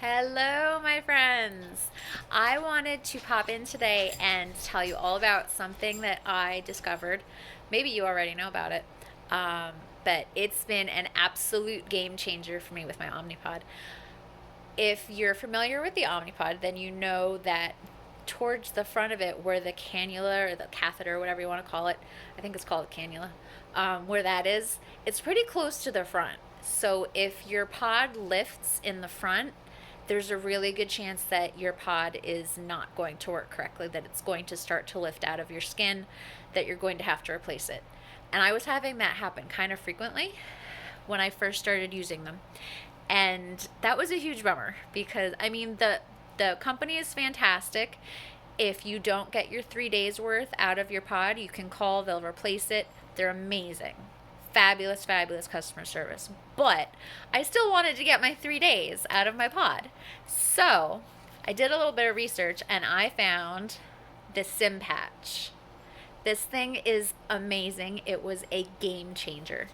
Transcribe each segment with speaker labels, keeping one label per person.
Speaker 1: Hello, my friends. I wanted to pop in today and tell you all about something that I discovered. Maybe you already know about it, um, but it's been an absolute game changer for me with my Omnipod. If you're familiar with the Omnipod, then you know that towards the front of it, where the cannula or the catheter, whatever you want to call it, I think it's called a cannula, where that is, it's pretty close to the front. So if your pod lifts in the front, there's a really good chance that your pod is not going to work correctly, that it's going to start to lift out of your skin, that you're going to have to replace it. And I was having that happen kind of frequently when I first started using them. And that was a huge bummer because the company is fantastic. If you don't get your 3 days worth out of your pod, you can call, they'll replace it. They're amazing. Fabulous, fabulous customer service. But I still wanted to get my 3 days out of my pod. So I did a little bit of research and I found the Simpatch. This thing is amazing. It was a game changer.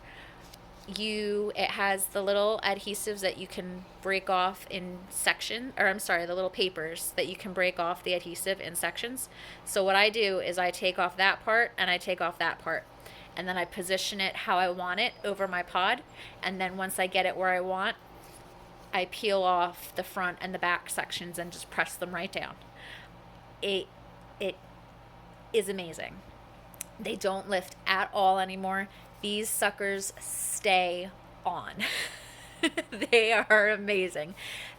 Speaker 1: It has the little adhesives that you can break off in section, or I'm sorry, the little papers that you can break off the adhesive in sections. So what I do is I take off that part and I take off that part, and then I position it how I want it over my pod, and then once I get it where I want, I peel off the front and the back sections and just press them right down. It it is amazing. They don't lift at all anymore. These suckers stay on. They are amazing.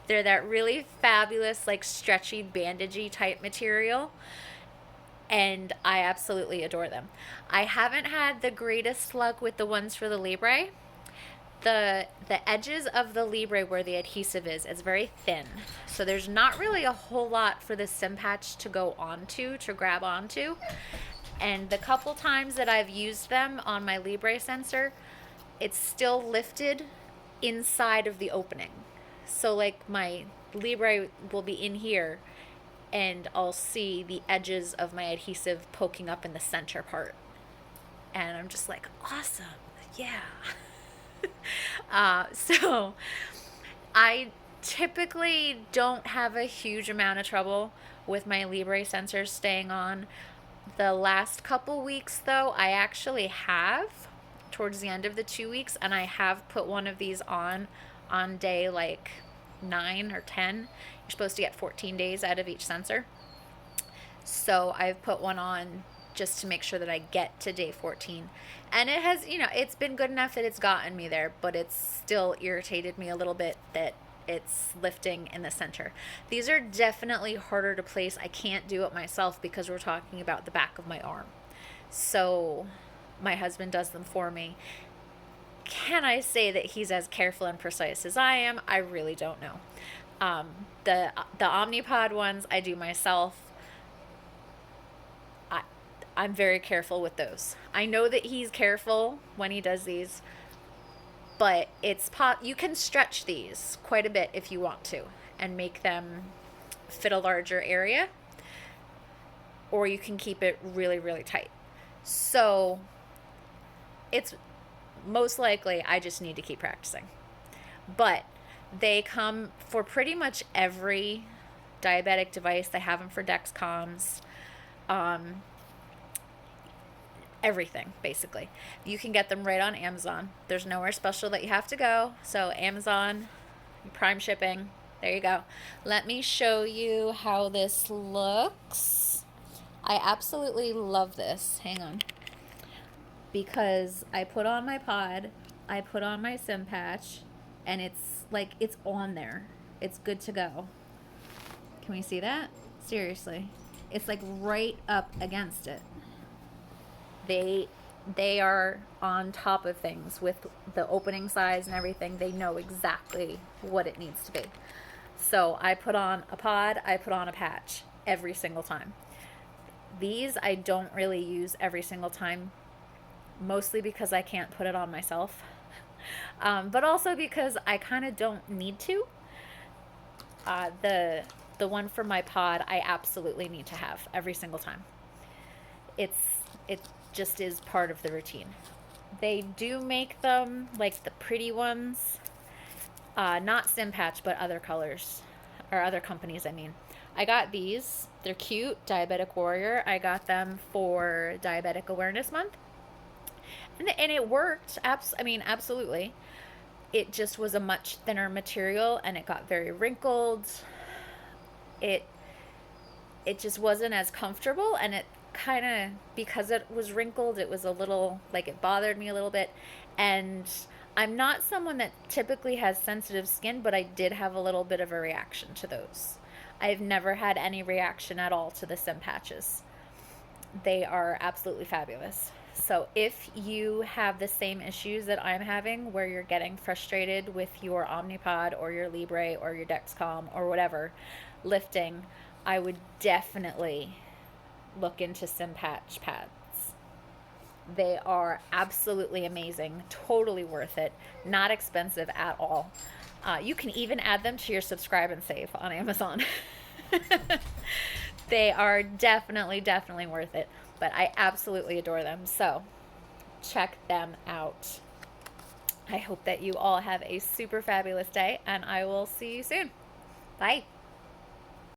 Speaker 1: They're that really fabulous, like stretchy, bandagey type material, and I absolutely adore them. I haven't had the greatest luck with the ones for the Libre. The edges of the Libre where the adhesive is very thin. So there's not really a whole lot for the Simpatch to go onto, to grab onto. And the couple times that I've used them on my Libre sensor, it's still lifted inside of the opening. So like my Libre will be in here and I'll see the edges of my adhesive poking up in the center part. And I'm just like, awesome. Yeah. So I typically don't have a huge amount of trouble with my Libre sensors staying on. The last couple weeks, though, I actually have, towards the end of the 2 weeks, and I have put one of these on day like 9 or 10. You're supposed to get 14 days out of each sensor. So I've put one on just to make sure that I get to day 14. And it has, it's been good enough that it's gotten me there, but it's still irritated me a little bit that it's lifting in the center. These are definitely harder to place. I can't do it myself because we're talking about the back of my arm. So my husband does them for me. Can I say that he's as careful and precise as I am? I really don't know. The Omnipod ones I do myself. I'm very careful with those. I know that he's careful when he does these, but you can stretch these quite a bit if you want to and make them fit a larger area, or you can keep it really, really tight. So it's most likely I just need to keep practicing. But they come for pretty much every diabetic device. They have them for Dexcoms. Everything, basically. You can get them right on Amazon. There's nowhere special that you have to go. So Amazon, Prime shipping, there you go. Let me show you how this looks. I absolutely love this. Hang on. Because I put on my pod, I put on my Simpatch, and it's on there. It's good to go. Can we see that? Seriously. It's like right up against it. They are on top of things with the opening size and everything. They know exactly what it needs to be. So I put on a pod, I put on a patch every single time. These I don't really use every single time, mostly because I can't put it on myself, but also because I kind of don't need to. The one for my pod I absolutely need to have every single time. It just is part of the routine. They do make them like the pretty ones, not Simpatch, but other colors. or other companies, I mean. I got these. They're cute, Diabetic Warrior. I got them for Diabetic Awareness Month. And it worked. I mean, absolutely. It just was a much thinner material and it got very wrinkled. It it just wasn't as comfortable, and it kind of, because it was wrinkled, it was a little like, it bothered me a little bit. And I'm not someone that typically has sensitive skin, but I did have a little bit of a reaction to those. I've never had any reaction at all to the Simpatches. They are absolutely fabulous. So if you have the same issues that I'm having, where you're getting frustrated with your Omnipod or your Libre or your Dexcom or whatever lifting, I would definitely look into Simpatch pads. They are absolutely amazing, totally worth it, not expensive at all. You can even add them to your subscribe and save on Amazon. They are definitely, definitely worth it, but I absolutely adore them. So check them out. I hope that you all have a super fabulous day, and I will see you soon. Bye.